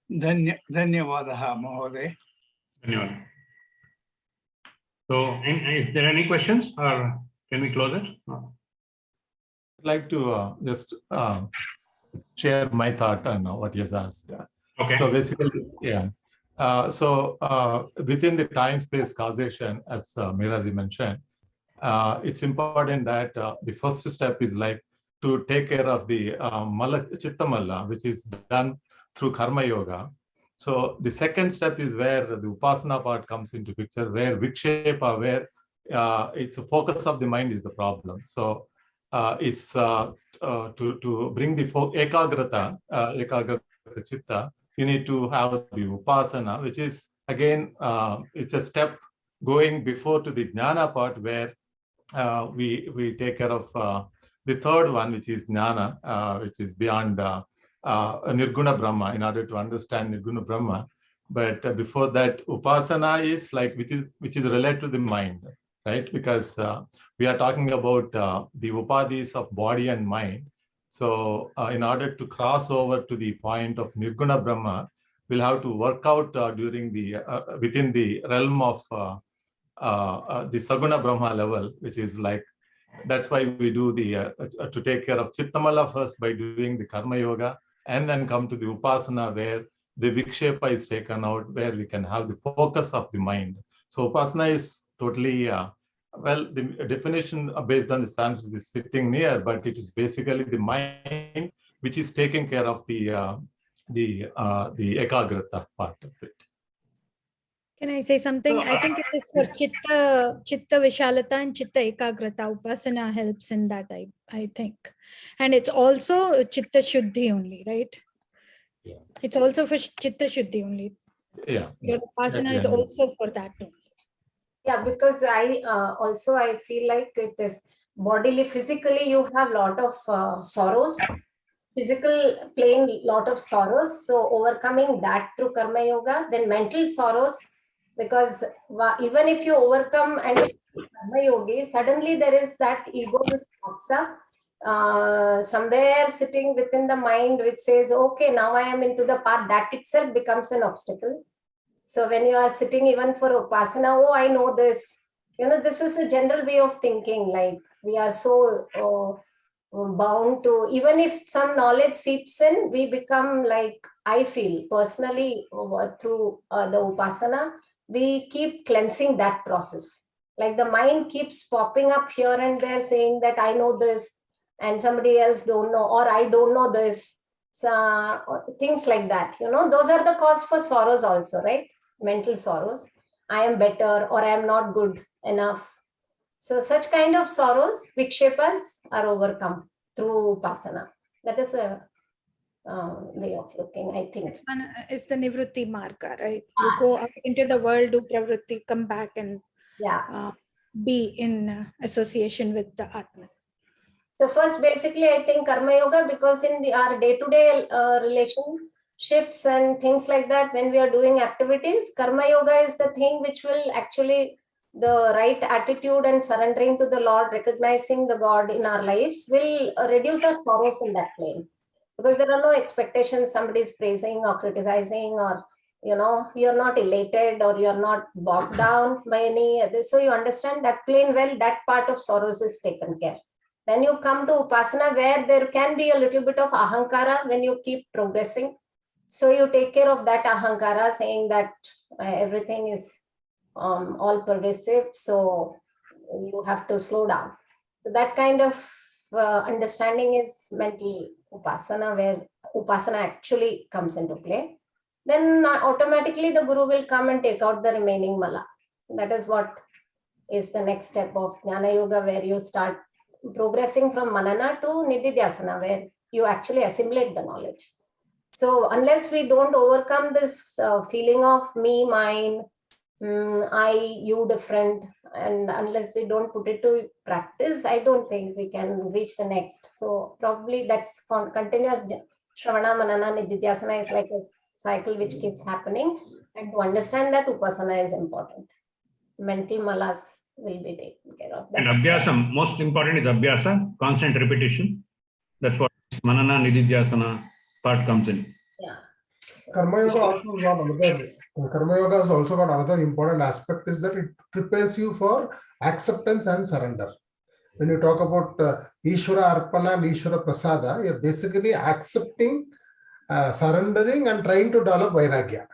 Dhanyavadaha, Mahoday. Dhanyavad. So, is there any questions, or can we close it? No. I'd like to just share my thought on what he has asked. Okay. So basically, yeah. Within the time-space causation, as Meera mentioned, it's important that the first step is like to take care of the Chitta Malla, which is done through Karma Yoga. So the second step is where the Upasana part comes into picture, where Vikshepa, where it's a focus of the mind is the problem. So it's to bring the Ekagrata Chitta, you need to have the Upasana, which is again, it's a step going before to the Jnana part, where we take care of the third one, which is Jnana, which is beyond Nirguna Brahma, in order to understand Nirguna Brahma. But before that, Upasana is like which is related to the mind, right? Because we are talking about the upadhis of body and mind. So in order to cross over to the point of Nirguna Brahma, we'll have to work out during the within the realm of the Saguna Brahma level, which is like, that's why we do the to take care of Chittamala first by doing the Karma Yoga, and then come to the Upasana, where the Vikshepa is taken out, where we can have the focus of the mind. So Upasana is totally, well, the definition based on the Sanskrit is sitting near, but it is basically the mind which is taking care of the Ekagrata part of it. Can I say something? I think it is for Chitta Vishalata and Chitta Ekagrata. Upasana helps in that, I think. And it's also Chitta Shuddhi only, right? Yeah. It's also for Chitta Shuddhi only. Yeah. Your Upasana is also for that only. Yeah, because I feel like it is bodily, physically, you have a lot of sorrows, physical plane, lot of sorrows. So overcoming that through karma yoga, then mental sorrows, because even if you overcome and karma yogi, suddenly there is that ego which pops up somewhere sitting within the mind, which says, okay, now I am into the path. That itself becomes an obstacle. So when you are sitting even for upasana, oh, I know this. This is the general way of thinking. Like we are so bound to, even if some knowledge seeps in, we become like, I feel personally through the upasana, we keep cleansing that process. Like the mind keeps popping up here and there saying that I know this and somebody else don't know, or I don't know this. So, things like that, those are the cause for sorrows also, right? Mental sorrows. I am better or I am not good enough. So such kind of sorrows, vikshepas, are overcome through upasana. That is a way of looking, I think. It's the nivritti marga, right? You go out into the world, do pravritti, come back and be in association with the Atman. So first, basically, I think karma yoga, because in our day-to-day relationships and things like that, when we are doing activities, karma yoga is the thing which will actually, the right attitude and surrendering to the Lord, recognizing the God in our lives, will reduce our sorrows in that plane. Because there are no expectations, somebody is praising or criticizing, or you're not elated or you're not bogged down by any other. So you understand that plane well, that part of sorrows is taken care. Then you come to upasana, where there can be a little bit of ahankara when you keep progressing. So you take care of that ahankara, saying that everything is all pervasive. So you have to slow down. So that kind of understanding is mental upasana, where upasana actually comes into play. Then automatically the guru will come and take out the remaining mala. That is what is the next step of jnana yoga, where you start progressing from manana to nididhyasana, where you actually assimilate the knowledge. So unless we don't overcome this feeling of me, mine, I, you different, and unless we don't put it to practice, I don't think we can reach the next. So probably that's continuous shravana, manana, nididhyasana is like a cycle which keeps happening. And to understand that, upasana is important. Mental malas will be taken care of. And abhyasam, most important is abhyasa, constant repetition. That's what manana, nididhyasana part comes in. Yeah. Karma yoga also got another. Karma yoga has also got another important aspect, is that it prepares you for acceptance and surrender. When you talk about Ishvara Arpana and Ishvara Prasada, you're basically accepting, surrendering, and trying to develop Vairagya.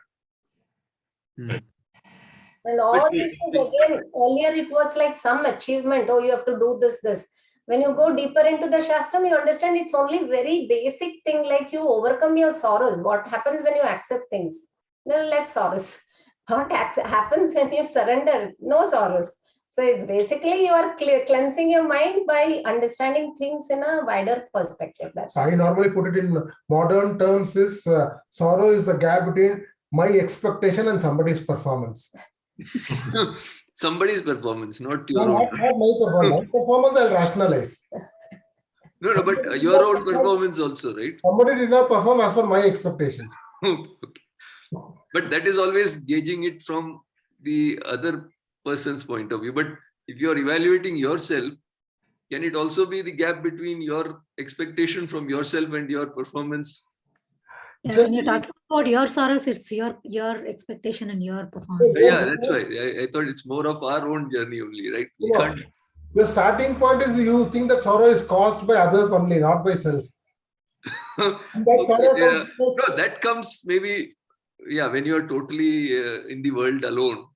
And all this is, again, earlier it was like some achievement. Oh, you have to do this. When you go deeper into the Shastram, you understand it's only very basic thing, like you overcome your sorrows. What happens when you accept things? There are less sorrows. What happens when you surrender? No sorrows. So it's basically you are cleansing your mind by understanding things in a wider perspective. That's I normally put it in modern terms is sorrow is the gap between my expectation and somebody's performance. Somebody's performance, not your No, own. not my performance. My performance I'll rationalize. No, but your own performance also, right? Somebody did not perform as per my expectations. Okay. But that is always gauging it from the other person's point of view. But if you are evaluating yourself, can it also be the gap between your expectation from yourself and your performance? Yeah, when you talk about your sorrows, it's your expectation and your performance. Yeah, that's right. I thought it's more of our own journey only, right? We can't. The starting point is you think that sorrow is caused by others only, not by self. No, that comes maybe, when you're totally in the world alone.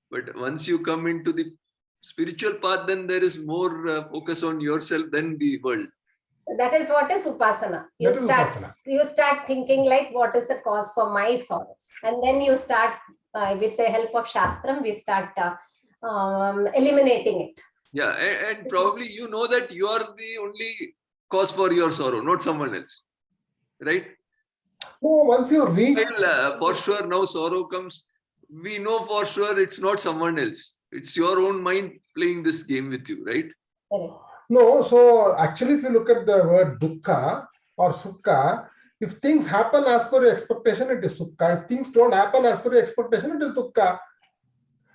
But once you come into the spiritual path, then there is more focus on yourself than the world. That is what is upasana. You start thinking like, what is the cause for my sorrows? And then you start, with the help of Shastram, we start eliminating it. Yeah, and probably you know that you are the only cause for your sorrow, not someone else. Right? No, once you reach... for sure, now sorrow comes, we know for sure it's not someone else. It's your own mind playing this game with you, right? No, so actually if you look at the word dukkha, or Sukha, if things happen as per your expectation, it is Sukha. If things don't happen as per your expectation, it is Dukkha.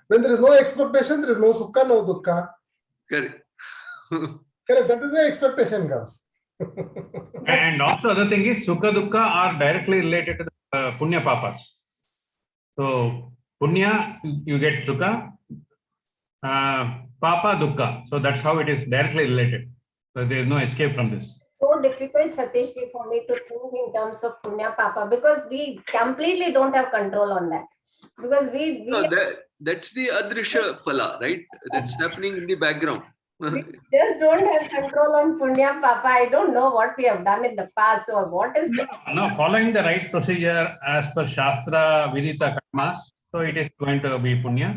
When there is no expectation, there is no Sukha, no Dukkha. Correct. Correct. That is where expectation comes. And also other thing is Sukha Dukkha are directly related to the Punya Papas. So Punya, you get Sukha, Papa Dukkha. So that's how it is directly related. So there is no escape from this. So difficult, Satish, for me to think in terms of Punya Papa, because we completely don't have control on that. Because we No, that's the Adrisha Phala, right? That's happening in the background. we just don't have control on Punya Papa. I don't know what we have done in the past. So what is No, following the right procedure as per Shastra Vidita Karmas, so it is going to be Punya.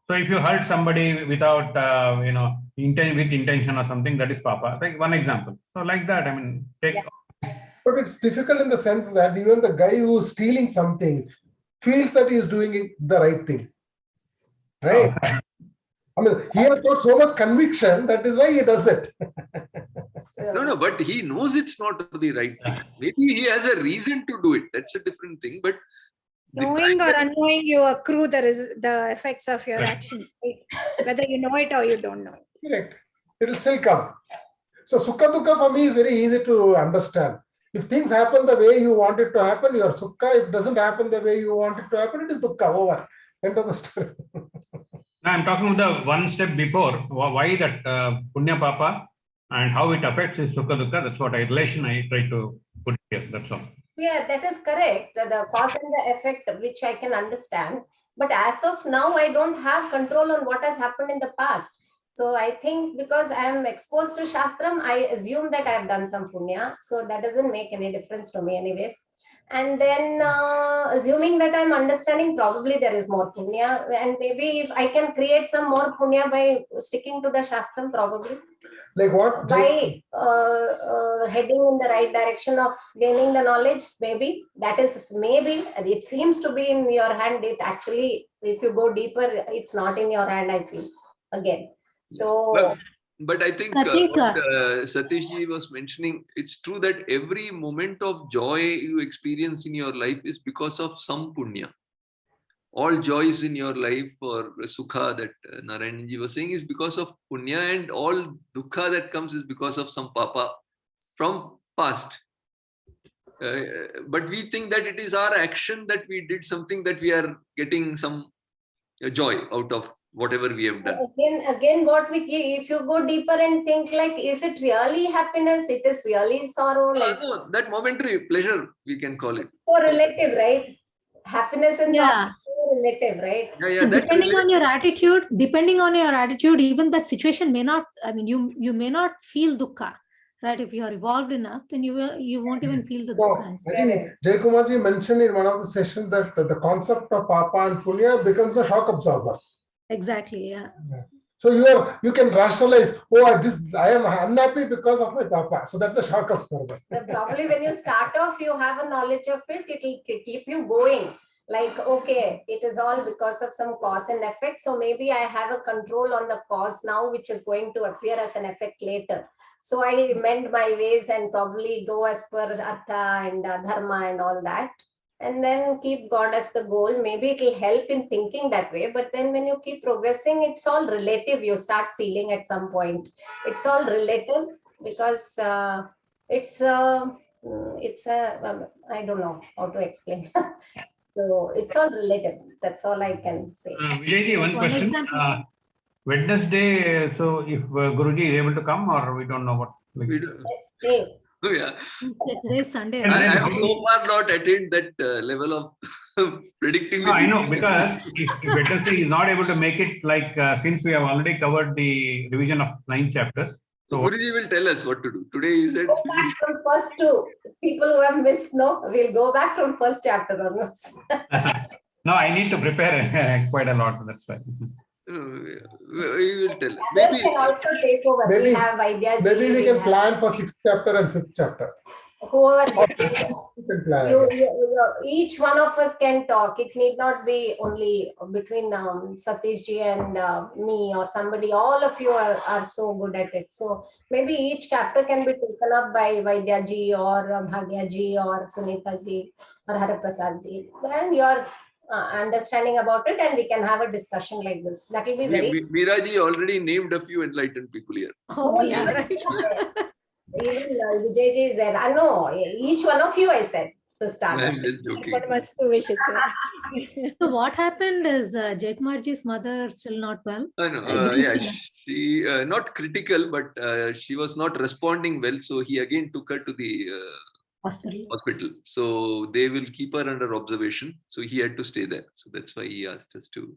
So if you hurt somebody without, with intention or something, that is Papa. Like one example. So like that, I mean, take. Yeah. But it's difficult in the sense that even the guy who is stealing something feels that he is doing the right thing. Right? I mean, he has got so much conviction, that is why he does it. No, but he knows it's not the right thing. Maybe he has a reason to do it. That's a different thing. But Knowing or unknowing, you accrue the effects of your actions, right? Whether you know it or you don't know it. Correct. It will still come. So Sukha Dukkha for me is very easy to understand. If things happen the way you want it to happen, you are Sukha. If it doesn't happen the way you want it to happen, it is Dukkha. Over. End of the story. Now I'm talking about the one step before, why that Punya Papa and how it affects is Sukha Dukkha. That's what relation I try to put here. That's all. Yeah, that is correct. The cause and the effect, which I can understand. But as of now, I don't have control on what has happened in the past. So I think because I am exposed to Shastram, I assume that I have done some punya. So that doesn't make any difference to me anyways. And then assuming that I'm understanding, probably there is more punya. And maybe if I can create some more punya by sticking to the Shastram, probably. Like what? By heading in the right direction of gaining the knowledge, maybe. That is maybe. It seems to be in your hand. It actually, if you go deeper, it's not in your hand, I feel, again. So, but I think what Satish ji was mentioning, it's true that every moment of joy you experience in your life is because of some punya. All joys in your life or sukha that Narayan ji was saying is because of punya, and all dukkha that comes is because of some papa from past. But we think that it is our action that we did something that we are getting some joy out of whatever we have done. Again, what if you go deeper and think like, is it really happiness? It is really sorrow? No, that momentary pleasure, we can call it. So relative, right? Happiness and Yeah. sorrow relative, right? Yeah, Depending on your attitude, even that situation may not, I mean, you may not feel dukkha, right? If you are evolved enough, then you won't even feel the dukkha. I think Jaykumarji mentioned in one of the sessions that the concept of papa and punya becomes a shock absorber. Exactly, yeah. So you can rationalize, I am unhappy because of my papa. So that's a shock absorber. Probably when you start off, you have a knowledge of it, it will keep you going. Like, okay, it is all because of some cause and effect. So maybe I have a control on the cause now, which is going to appear as an effect later. So I mend my ways and probably go as per artha and dharma and all that. And then keep God as the goal. Maybe it will help in thinking that way. But then when you keep progressing, it's all relative. You start feeling at some point. It's all relative because it's I don't know how to explain. So it's all relative. That's all I can say. Vijayji, one question. Wednesday, so if Guruji is able to come, or we don't know what? Let's pray. Oh, yeah. Today's Sunday. I have so far not attained that level of predicting. No, I know, because if Wednesday is not able to make it, like since we have already covered the revision of 9 chapters. So Guruji will tell us what to do. Today he said. Go back from first to people who have missed, no, we'll go back from first chapter onwards. No, I need to prepare quite a lot. That's why. He will tell us. Maybe can also take over. Maybe, we have Vaidya ji, maybe we can plan for 6th chapter and 5th chapter. Whoever can plan, I guess. Each one of us can talk. It need not be only between Satish ji and me or somebody. All of you are so good at it. So maybe each chapter can be taken up by Vaidya ji or Bhagya ji or Sunita ji or Hariprasad ji. And your understanding about it, and we can have a discussion like this. That will be very. Meera ji already named a few enlightened people here. Oh, yeah, right. Even Vijay ji is there. I know each one of you I said to start. I'm just joking. But much to wish it, sir. So what happened is Jaykumarji's mother still not well. I know. I didn't Yeah, see that. she not critical, but she was not responding well. So he again took her to the hospital. So they will keep her under observation. So he had to stay there. So that's why he asked us to.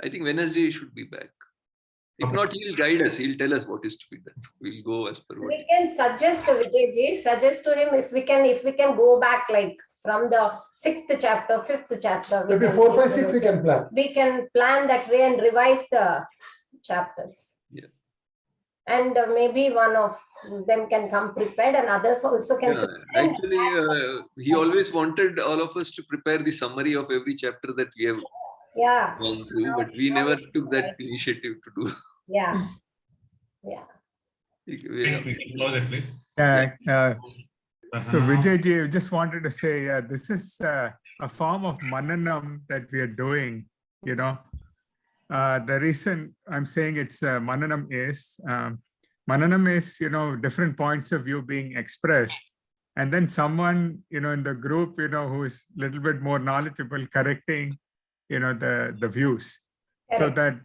I think Wednesday he should be back. If not, he'll guide us. He'll tell us what is to be done. We'll go as per what. We can suggest to Vijay ji, suggest to him if we can go back like from the 6th chapter, 5th chapter. Maybe 4, 5, 6 we can plan. We can plan that way and revise the chapters. Yeah. And maybe one of them can come prepared and others also can. Yeah, actually, he always wanted all of us to prepare the summary of every chapter that we have gone through, but we never took that initiative to do. Yeah. We can close it, please. So Vijay ji, I just wanted to say, this is a form of mananam that we are doing, you know. The reason I'm saying it's mananam is, you know, different points of view being expressed. And then someone, you know, in the group, you know, who is a little bit more knowledgeable, correcting, you know, the views. So that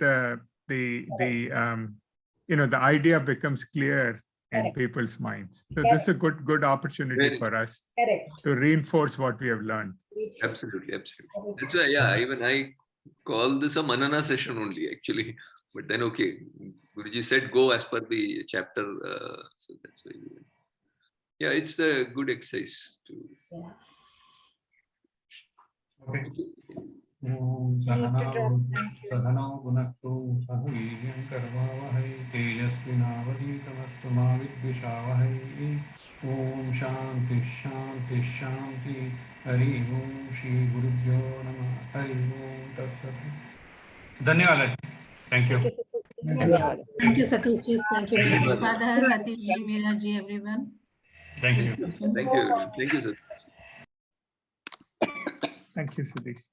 you know, the idea becomes clear in people's minds. So this is a good opportunity for us to reinforce what we have learned. Absolutely. That's why, yeah, even I call this a manana session only, actually. But then, okay, Guruji said go as per the chapter. So that's why. Yeah, it's a good exercise to. Okay. Sadhano gunaktu sadhuvidyam karvavahai tejasvinavadhitamastu mavidvishavahai Om Shanti Shanti Shanti Hari Om Shri Gurubhyo Namah Hari Om Tat Sat. Dhanyawad. Thank you. Thank you, Satish ji. Thank you, Father, Satish ji, Meera ji, everyone. Thank you. Thank you. Thank you, sir. Thank you, Satish.